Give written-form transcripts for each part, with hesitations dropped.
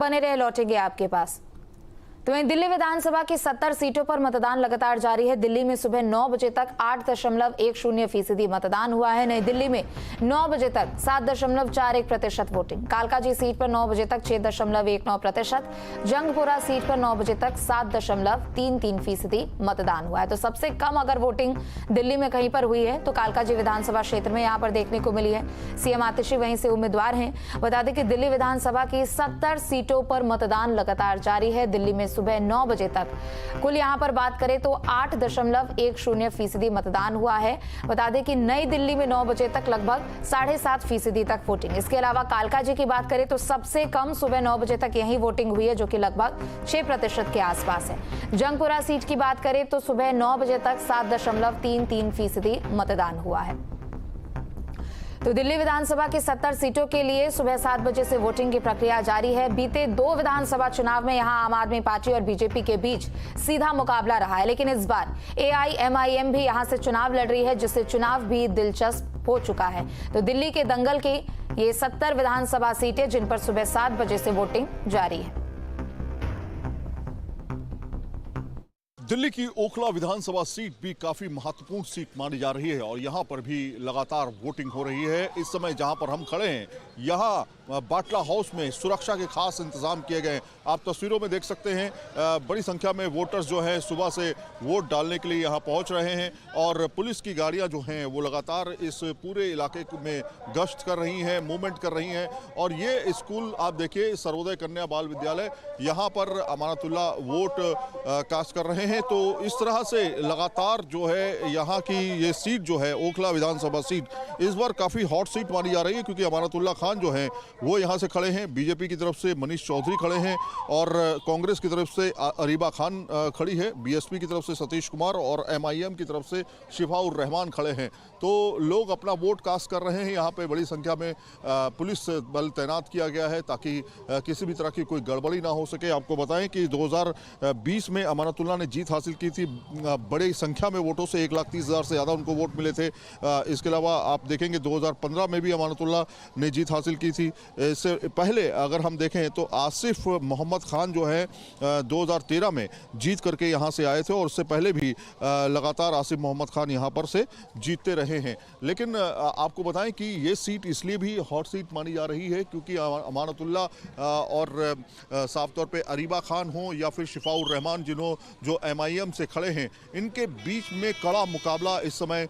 बने रहे, लौटेंगे आपके पास। तो वहीं दिल्ली विधानसभा की 70 सीटों पर मतदान लगातार जारी है। दिल्ली में सुबह 9 बजे तक 8.10% मतदान हुआ है। नई दिल्ली में 9 बजे तक 7.41% वोटिंग। कालकाजी सीट पर 9 बजे तक 6.19%, जंगपुरा सीट पर 9 बजे तक 7.33% मतदान हुआ है। तो सबसे कम अगर वोटिंग दिल्ली में कहीं पर हुई है तो कालकाजी विधानसभा क्षेत्र में यहाँ पर देखने को मिली है। सीएम आतिशी वहीं से उम्मीदवार हैं। बता दें कि दिल्ली विधानसभा की 70 सीटों पर मतदान लगातार जारी है। दिल्ली में सुबह 9 बजे तक कुल यहां पर बात करें तो 8.10% मतदान हुआ है। बता दें कि नई दिल्ली में 9 बजे तक लगभग 7.5% तक वोटिंग। इसके अलावा कालकाजी की बात करें तो सबसे कम सुबह 9 बजे तक यही वोटिंग हुई है, जो कि लगभग 6% के आसपास है। जंगपुरा सीट की बात करें तो सुबह 9 बजे तक 7.33% मतदान हुआ है। तो दिल्ली विधानसभा की 70 सीटों के लिए सुबह 7 बजे से वोटिंग की प्रक्रिया जारी है। बीते 2 विधानसभा चुनाव में यहां आम आदमी पार्टी और बीजेपी के बीच सीधा मुकाबला रहा है, लेकिन इस बार AIMIM भी यहां से चुनाव लड़ रही है, जिससे चुनाव भी दिलचस्प हो चुका है। तो दिल्ली के दंगल की ये 70 विधानसभा सीटें जिन पर सुबह 7 बजे से वोटिंग जारी है। दिल्ली की ओखला विधानसभा सीट भी काफी महत्वपूर्ण सीट मानी जा रही है और यहां पर भी लगातार वोटिंग हो रही है। इस समय जहां पर हम खड़े हैं यहां बाटला हाउस में सुरक्षा के खास इंतजाम किए गए हैं। आप तस्वीरों में देख सकते हैं बड़ी संख्या में वोटर्स जो हैं सुबह से वोट डालने के लिए यहां पहुंच रहे हैं और पुलिस की गाड़ियां जो हैं वो लगातार इस पूरे इलाके में गश्त कर रही हैं, मूवमेंट कर रही हैं। और ये स्कूल आप देखिए, सर्वोदय कन्या बाल विद्यालय, यहाँ पर अमानतुल्लाह वोट कास्ट कर रहे हैं। तो इस तरह से लगातार जो है यहाँ की ये सीट जो है ओखला विधानसभा सीट इस बार काफ़ी हॉट सीट मानी जा रही है, क्योंकि अमानतुल्लाह खान जो हैं वो यहाँ से खड़े हैं, बीजेपी की तरफ से मनीष चौधरी खड़े हैं और कांग्रेस की तरफ से अरीबा खान खड़ी है, बीएसपी की तरफ से सतीश कुमार और MIM की तरफ से शिफाउर रहमान खड़े हैं। तो लोग अपना वोट कास्ट कर रहे हैं। यहाँ पे बड़ी संख्या में पुलिस बल तैनात किया गया है ताकि किसी भी तरह की कोई गड़बड़ी ना हो सके। आपको बताएं कि 2020 में अमानतुल्लाह ने जीत हासिल की थी बड़ी संख्या में वोटों से, 1,30,000 से ज़्यादा उनको वोट मिले थे। इसके अलावा आप देखेंगे 2015 में भी अमानतुल्लाह ने जीत हासिल की थी। इससे पहले अगर हम देखें तो आसिफ मोहम्मद खान जो है 2013 में जीत करके यहाँ से आए थे और उससे पहले भी लगातार आसिफ मोहम्मद खान यहाँ पर से जीतते रहे हैं। लेकिन आपको बताएं कि ये सीट इसलिए भी हॉट सीट मानी जा रही है क्योंकि अमानतुल्लाह और साफ तौर पे अरीबा खान हो या फिर शिफाउर रहमान जो MIM से खड़े हैं, इनके बीच में कड़ा मुकाबला इस समय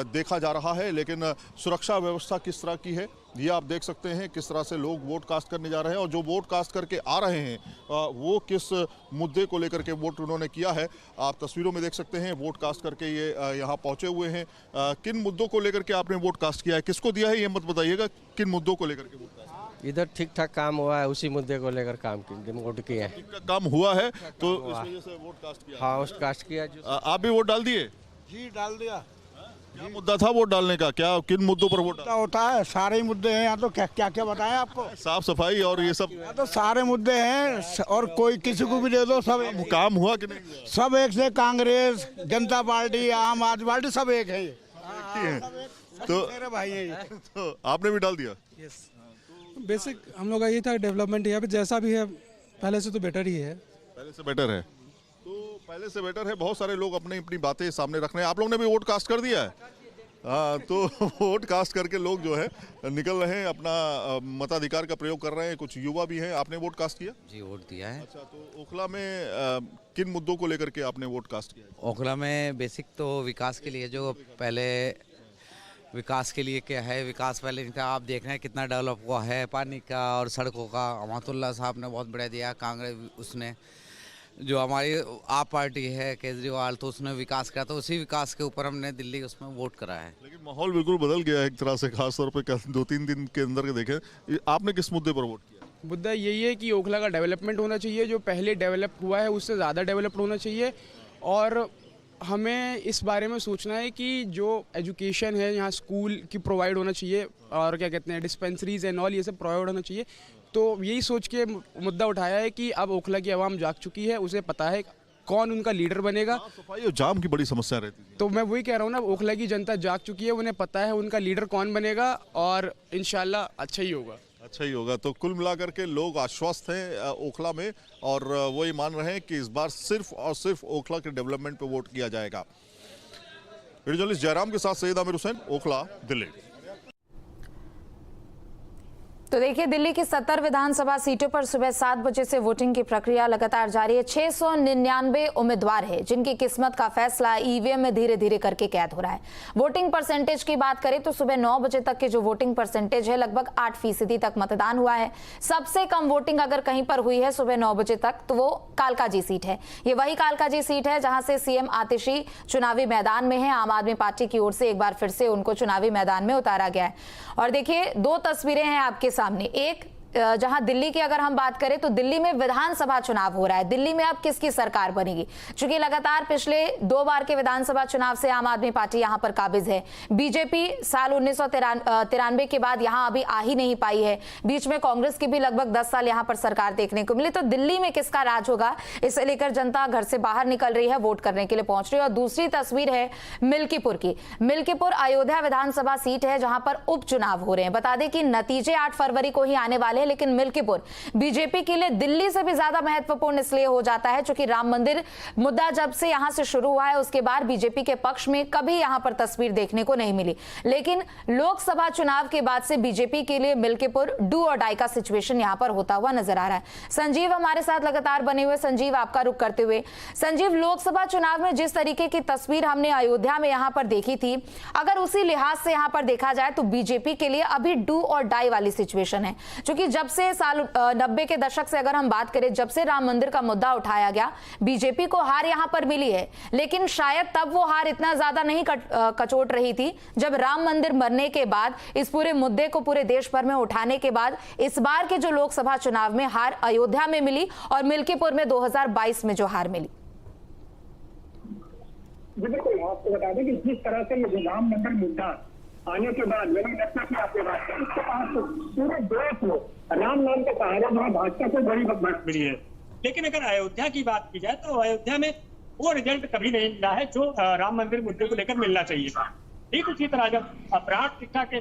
देखा जा रहा है। लेकिन सुरक्षा व्यवस्था किस तरह की है ये आप देख सकते हैं, किस तरह से लोग वोट कास्ट करने जा रहे हैं और जो वोट कास्ट करके आ रहे हैं वो किस मुद्दे को लेकर के वोट उन्होंने किया है। आप तस्वीरों में देख सकते हैं वोट कास्ट करके ये यहाँ पहुंचे हुए हैं। किन मुद्दों को लेकर के आपने वोट कास्ट किया है, किसको दिया है ये मत बताइएगा, किन मुद्दों को लेकर के वोट कास्ट? इधर ठीक ठाक काम हुआ है, उसी मुद्दे को लेकर वोट किया है। काम हुआ है तो इस वजह से वोट कास्ट किया? हाँ, वोट कास्ट किया। आप भी वोट डाल दिए? जी डाल दिया। क्या मुद्दा था वोट डालने का, क्या किन मुद्दों पर वोट होता है? सारे ही मुद्दे हैं यहाँ तो, क्या क्या क्या बताएं आपको? साफ सफाई और ये सब यहाँ तो सारे मुद्दे हैं और कोई किसी को भी दे दो, सब काम हुआ कि नहीं? सब एक से, कांग्रेस, जनता पार्टी, आम आदमी पार्टी सब एक है। तो मेरे भाई हैं। तो आपने भी डाल दिया? यस, बेसिक हम लोग का ये था डेवलपमेंट यहाँ पे जैसा भी है पहले से तो बेटर ही है। पहले से बेटर है, तो पहले से बेटर है। बहुत सारे लोग अपनी अपनी बातें सामने रख रहे हैं। आप लोगों ने भी वोट कास्ट कर दिया है? हाँ, तो वोट कास्ट करके लोग जो है निकल रहे हैं, अपना मताधिकार का प्रयोग कर रहे हैं। कुछ युवा भी हैं। आपने वोट कास्ट किया? जी, वोट दिया है। अच्छा, तो ओखला में किन मुद्दों को लेकर के आपने वोट कास्ट किया? ओखला में बेसिक तो विकास के लिए, जो पहले विकास के लिए क्या है, विकास पहले इनका आप देख रहे हैं कितना डेवलप हुआ है, पानी का और सड़कों का। अमानतुल्लाह साहब ने बहुत बढ़िया दिया। कांग्रेस उसने, जो हमारी आप पार्टी है केजरीवाल, तो उसने विकास किया, तो उसी विकास के ऊपर हमने दिल्ली उसमें वोट करा है। लेकिन माहौल बिल्कुल बदल गया है एक तरह से, खासतौर पे 2-3 दिन के अंदर के देखें। आपने किस मुद्दे पर वोट किया? मुद्दा यही है कि ओखला का डेवलपमेंट होना चाहिए, जो पहले डेवलप हुआ है उससे ज़्यादा डेवलप होना चाहिए। और हमें इस बारे में सोचना है कि जो एजुकेशन है यहाँ स्कूल की प्रोवाइड होना चाहिए, और क्या कहते हैं डिस्पेंसरीज एंड ऑल, ये सब प्रोवाइड होना चाहिए। तो यही सोच के मुद्दा उठाया है कि अब ओखला की आवाम जाग चुकी है, उसे पता है कौन उनका लीडर बनेगा। सफाई और जाम की बड़ी समस्या रहती है। तो मैं वही कह रहा हूँ ना, ओखला की जनता जाग चुकी है, उन्हें पता है उनका लीडर कौन बनेगा और इंशाल्लाह अच्छा ही होगा। अच्छा ही होगा। तो कुल मिलाकर के लोग आश्वस्त हैं ओखला में और वो ये मान रहे हैं कि इस बार सिर्फ और सिर्फ ओखला के डेवलपमेंट पे वोट किया जाएगा। वीडियो जर्नलिस्ट जयराम के साथ सैयद आमिर हुसैन, ओखला, दिल्ली। तो देखिए, दिल्ली की 70 विधानसभा सीटों पर सुबह 7 बजे से वोटिंग की प्रक्रिया लगातार जारी है। 699 उम्मीदवार हैं जिनकी किस्मत का फैसला ईवीएम में धीरे धीरे करके कैद हो रहा है। वोटिंग परसेंटेज की बात करें तो सुबह 9 बजे तक के जो वोटिंग परसेंटेज है लगभग 8% तक मतदान हुआ है। सबसे कम वोटिंग अगर कहीं पर हुई है सुबह 9 बजे तक तो वो कालकाजी सीट है। ये वही कालकाजी सीट है जहां से सीएम आतिशी चुनावी मैदान में है। आम आदमी पार्टी की ओर से एक बार फिर से उनको चुनावी मैदान में उतारा गया है। और देखिए, 2 तस्वीरें हैं आपके सामने। एक जहां दिल्ली की अगर हम बात करें तो दिल्ली में विधानसभा चुनाव हो रहा है। दिल्ली में अब किसकी सरकार बनेगी? चूंकि लगातार पिछले 2 बार के विधानसभा चुनाव से आम आदमी पार्टी यहां पर काबिज है। बीजेपी साल 1993 के बाद यहां अभी आ ही नहीं पाई है। बीच में कांग्रेस की भी लगभग 10 साल यहां पर सरकार देखने को मिली। तो दिल्ली में किसका राज होगा, इसे लेकर जनता घर से बाहर निकल रही है, वोट करने के लिए पहुंच रही है। और दूसरी तस्वीर है मिल्कीपुर की। मिल्कीपुर अयोध्या विधानसभा सीट है जहां पर उपचुनाव हो रहे हैं। बता दें कि नतीजे 8 फरवरी को ही आने वाले, लेकिन मिल्कीपुर बीजेपी के लिए दिल्ली से भी ज्यादा महत्वपूर्ण इसलिए हो जाता है क्योंकि राम मंदिर मुद्दा जब से यहां से शुरू हुआ है उसके बाद बीजेपी के पक्ष में कभी यहां पर तस्वीर देखने को नहीं मिली। लेकिन लोकसभा चुनाव के बाद से बीजेपी के लिए मिल्कीपुर डू और डाई का सिचुएशन यहां पर होता हुआ नजर आ रहा है। संजीव हमारे साथ लगातार बने हुए। संजीव, आपका रुख करते हुए, संजीव, लोकसभा चुनाव में जिस तरीके की तस्वीर हमने अयोध्या में यहां पर देखी थी, अगर उसी लिहाज से यहां पर देखा जाए तो बीजेपी के लिए अभी डू और डाई वाली सिचुएशन है। क्योंकि जब से साल 90 के दशक से अगर हम बात करें, जब से राम मंदिर का मुद्दा उठाया गया, बीजेपी को हार यहां पर मिली है। लेकिन शायद तब वो हार इतना ज्यादा नहीं कचोट रही थी जब राम मंदिर मरने के बाद इस पूरे मुद्दे को पूरे देश भर में उठाने के बाद इस बार के जो लोकसभा चुनाव में हार अयोध्या में मिली और मिल्कीपुर में 2022 में जो हार मिली। बिल्कुल, आपको बता दें कि जिस तरह से ये राम मंदिर मुद्दा आने के बाद मैंने लगता कि आपके बात करें, इसके बाद पूरे देश में राम नाम के सहारे जो भाजपा को बड़ी बढ़त मिली है। लेकिन अगर अयोध्या की बात की जाए तो अयोध्या में वो रिजल्ट कभी नहीं मिला है जो राम मंदिर मुद्दे को लेकर मिलना चाहिए था। ठीक उसी तरह जब प्राण शिक्षा के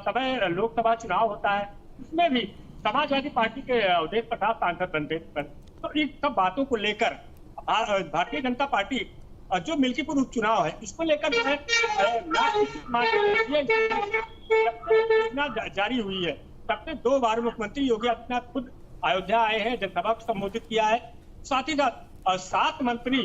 समय लोकसभा चुनाव होता है उसमें भी समाजवादी पार्टी के अवधेश प्रताप सांसद बनते, तो इन सब बातों को लेकर भारतीय जनता पार्टी जो मिल्कीपुर उपचुनाव है इसको लेकर जो है जारी हुई है। तब से 2 बार मुख्यमंत्री योगी आदित्यनाथ खुद अयोध्या आए हैं, जनसभा को संबोधित किया है। साथ ही साथ 7 मंत्री,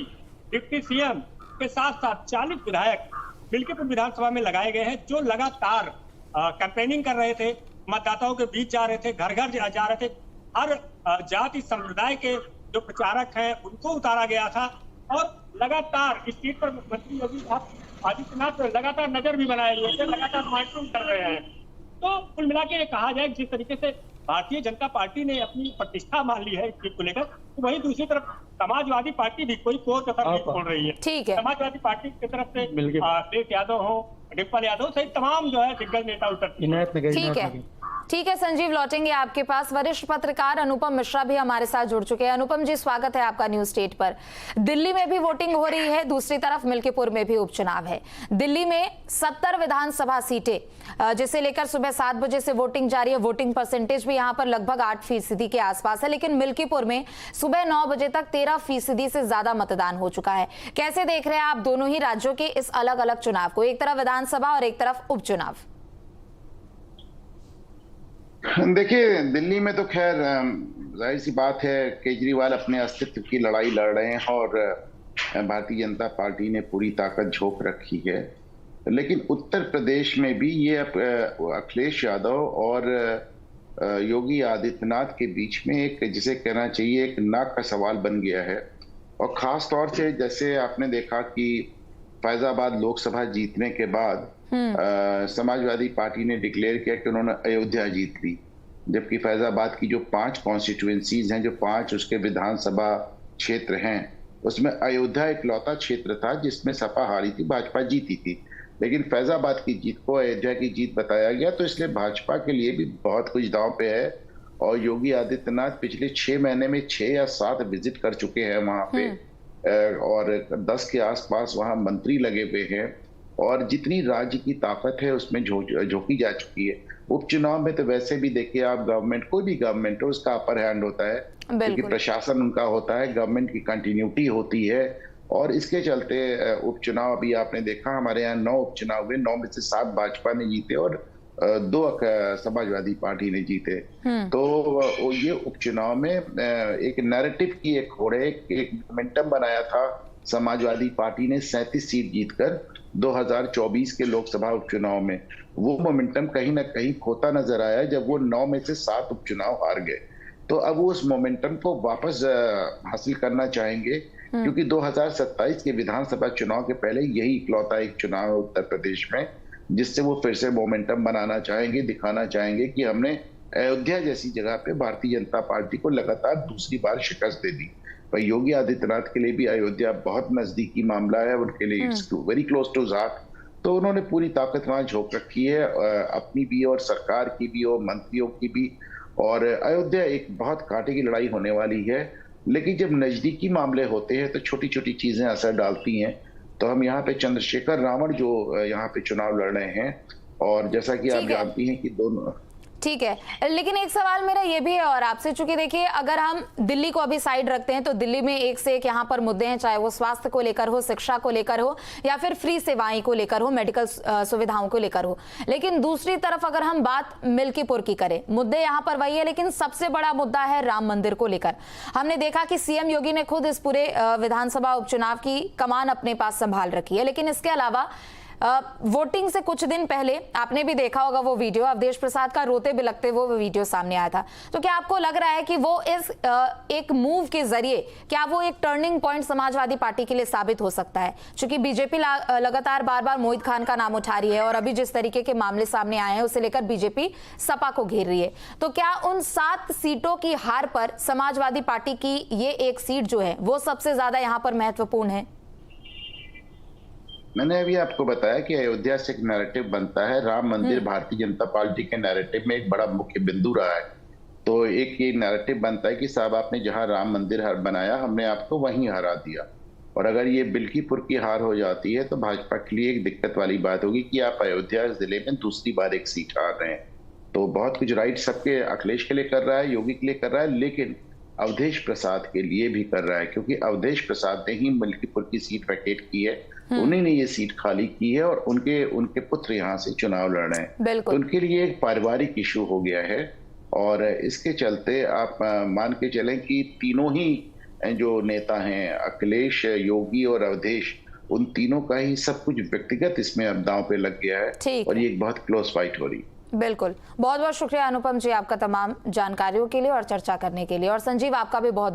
डिप्टी सीएम के साथ साथ 40 विधायक मिल्कीपुर विधानसभा में लगाए गए हैं जो लगातार कैंपेनिंग कर रहे थे, मतदाताओं के बीच जा रहे थे, घर घर जा रहे थे। हर जाति संप्रदाय के जो प्रचारक हैं उनको उतारा गया था और लगातार इस सीट पर मुख्यमंत्री योगी आदित्यनाथ लगातार नजर भी बनाए हुए थे, लगातार मॉनिटरिंग कर रहे हैं। तो कुल मिला के कहा जाए जिस तरीके से भारतीय जनता पार्टी ने अपनी प्रतिष्ठा मान ली है इस चीज को लेकर, तो वहीं दूसरी तरफ समाजवादी पार्टी भी कोई कोर कसर नहीं छोड़ रही है। ठीक है, समाजवादी पार्टी की तरफ से अखिलेश यादव हो, डिम्पल यादव सहित तमाम जो है दिग्गज नेता उतर। ठीक है संजीव, लौटेंगे आपके पास। वरिष्ठ पत्रकार अनुपम मिश्रा भी हमारे साथ जुड़ चुके हैं। अनुपम जी, स्वागत है आपका न्यूज स्टेट पर। दिल्ली में भी वोटिंग हो रही है, दूसरी तरफ मिल्कीपुर में भी उपचुनाव है। दिल्ली में 70 विधानसभा सीटें जिसे लेकर सुबह 7 बजे से वोटिंग जारी है। वोटिंग परसेंटेज भी यहां पर लगभग 8% के आसपास है। लेकिन मिल्कीपुर में सुबह 9 बजे तक 13% से ज्यादा मतदान हो चुका है। कैसे देख रहे हैं आप दोनों ही राज्यों के इस अलग अलग चुनाव को, एक तरफ विधानसभा और एक तरफ उपचुनाव? देखिए, दिल्ली में तो खैर जाहिर सी बात है, केजरीवाल अपने अस्तित्व की लड़ाई लड़ रहे हैं और भारतीय जनता पार्टी ने पूरी ताकत झोंक रखी है। लेकिन उत्तर प्रदेश में भी ये अखिलेश यादव और योगी आदित्यनाथ के बीच में एक, जिसे कहना चाहिए, एक नाक का सवाल बन गया है। और खास तौर से जैसे आपने देखा कि फैजाबाद लोकसभा जीतने के बाद समाजवादी पार्टी ने डिक्लेयर किया कि उन्होंने अयोध्या जीत ली, जबकि फैजाबाद की जो 5 कॉन्स्टिट्यूएंसीज हैं, जो 5 उसके विधानसभा क्षेत्र हैं, उसमें अयोध्या इकलौता क्षेत्र था जिसमें सपा हारी थी, भाजपा जीती थी। लेकिन फैजाबाद की जीत को अयोध्या की जीत बताया गया, तो इसलिए भाजपा के लिए भी बहुत कुछ दांव पे है। और योगी आदित्यनाथ पिछले 6 महीने में 6 या 7 विजिट कर चुके हैं वहां पे, और 10 के आसपास वहां मंत्री लगे हुए हैं। और जितनी राज्य की ताकत है उसमें झोंकी जा चुकी है। उपचुनाव में तो वैसे भी देखिए आप, गवर्नमेंट कोई भी गवर्नमेंट हो उसका अपर हैंड होता है, क्योंकि प्रशासन उनका होता है, गवर्नमेंट की कंटिन्यूटी होती है। और इसके चलते उपचुनाव अभी आपने देखा हमारे यहाँ 9 उपचुनाव हुए, 9 में से 7 भाजपा ने जीते और 2 समाजवादी पार्टी ने जीते। तो ये उपचुनाव में एक नैरेटिव की एक होड़, एक मोमेंटम बनाया था। समाजवादी पार्टी ने 37 सीट जीतकर 2024 के लोकसभा उपचुनाव में, वो मोमेंटम कहीं ना कहीं खोता नजर आया जब वो 9 में से 7 उपचुनाव हार गए। तो अब वो उस मोमेंटम को वापस हासिल करना चाहेंगे, क्योंकि 2027 के विधानसभा चुनाव के पहले यही इकलौता एक चुनाव है उत्तर प्रदेश में जिससे वो फिर से मोमेंटम बनाना चाहेंगे, दिखाना चाहेंगे कि हमने अयोध्या जैसी जगह पे भारतीय जनता पार्टी को लगातार दूसरी बार शिकस्त दे दी। पर योगी आदित्यनाथ के लिए भी अयोध्या बहुत नजदीकी मामला है, उनके लिए it's very close to heart. तो उन्होंने पूरी ताकत वहां झोंक रखी है, अपनी भी और सरकार की भी और मंत्रियों की भी। और अयोध्या एक बहुत कांटे की लड़ाई होने वाली है, लेकिन जब नजदीकी मामले होते हैं तो छोटी छोटी चीजें असर डालती हैं। तो हम यहाँ पे चंद्रशेखर रावण जो यहाँ पे चुनाव लड़ रहे हैं, और जैसा कि आप जानती हैं कि दोनों, ठीक है, लेकिन एक सवाल मेरा ये भी है और आपसे, चूंकि देखिए अगर हम दिल्ली को अभी साइड रखते हैं तो दिल्ली में एक से एक यहाँ पर मुद्दे हैं, चाहे वो स्वास्थ्य को लेकर हो, शिक्षा को लेकर हो, या फिर फ्री सेवाएं को लेकर हो, मेडिकल सुविधाओं को लेकर हो। लेकिन दूसरी तरफ अगर हम बात मिल्कीपुर की करें, मुद्दे यहाँ पर वही है, लेकिन सबसे बड़ा मुद्दा है राम मंदिर को लेकर। हमने देखा कि सीएम योगी ने खुद इस पूरे विधानसभा उपचुनाव की कमान अपने पास संभाल रखी है। लेकिन इसके अलावा वोटिंग से कुछ दिन पहले आपने भी देखा होगा वो वीडियो, अवधेश प्रसाद का रोते बिलखते वो वीडियो सामने आया था। तो क्या आपको लग रहा है कि वो इस एक मूव के जरिए क्या वो एक टर्निंग पॉइंट समाजवादी पार्टी के लिए साबित हो सकता है? क्योंकि बीजेपी लगातार बार बार मोहित खान का नाम उठा रही है और अभी जिस तरीके के मामले सामने आए हैं उसे लेकर बीजेपी सपा को घेर रही है। तो क्या उन 7 सीटों की हार पर समाजवादी पार्टी की ये एक सीट जो है वो सबसे ज्यादा यहाँ पर महत्वपूर्ण है? मैंने अभी आपको बताया कि अयोध्या से एक नैरेटिव बनता है, राम मंदिर भारतीय जनता पार्टी के नैरेटिव में एक बड़ा मुख्य बिंदु रहा है। तो एक ये नैरेटिव बनता है कि साहब आपने जहां राम मंदिर बनाया हमने आपको वहीं हरा दिया। और अगर ये बिल्कीपुर की हार हो जाती है तो भाजपा के लिए एक दिक्कत वाली बात होगी कि आप अयोध्या जिले में दूसरी बार एक सीट हार रहे हैं। तो बहुत कुछ राइट सबके अखिलेश के लिए कर रहा है, योगी के लिए कर रहा है, लेकिन अवधेश प्रसाद के लिए भी कर रहा है, क्योंकि अवधेश प्रसाद ने ही मिल्कीपुर की सीट वैकेट की है, उन्हीं ने ये सीट खाली की है और उनके पुत्र यहाँ से चुनाव लड़ रहे हैं। तो उनके लिए एक पारिवारिक इशू हो गया है। और इसके चलते आप मान के चलें कि तीनों ही जो नेता हैं, अखिलेश, योगी और अवधेश, उन तीनों का ही सब कुछ व्यक्तिगत इसमें अब दांव पे लग गया है और ये एक बहुत क्लोज फाइट हो रही है। बिल्कुल, बहुत बहुत शुक्रिया अनुपम जी आपका तमाम जानकारियों के लिए और चर्चा करने के लिए। और संजीव आपका भी बहुत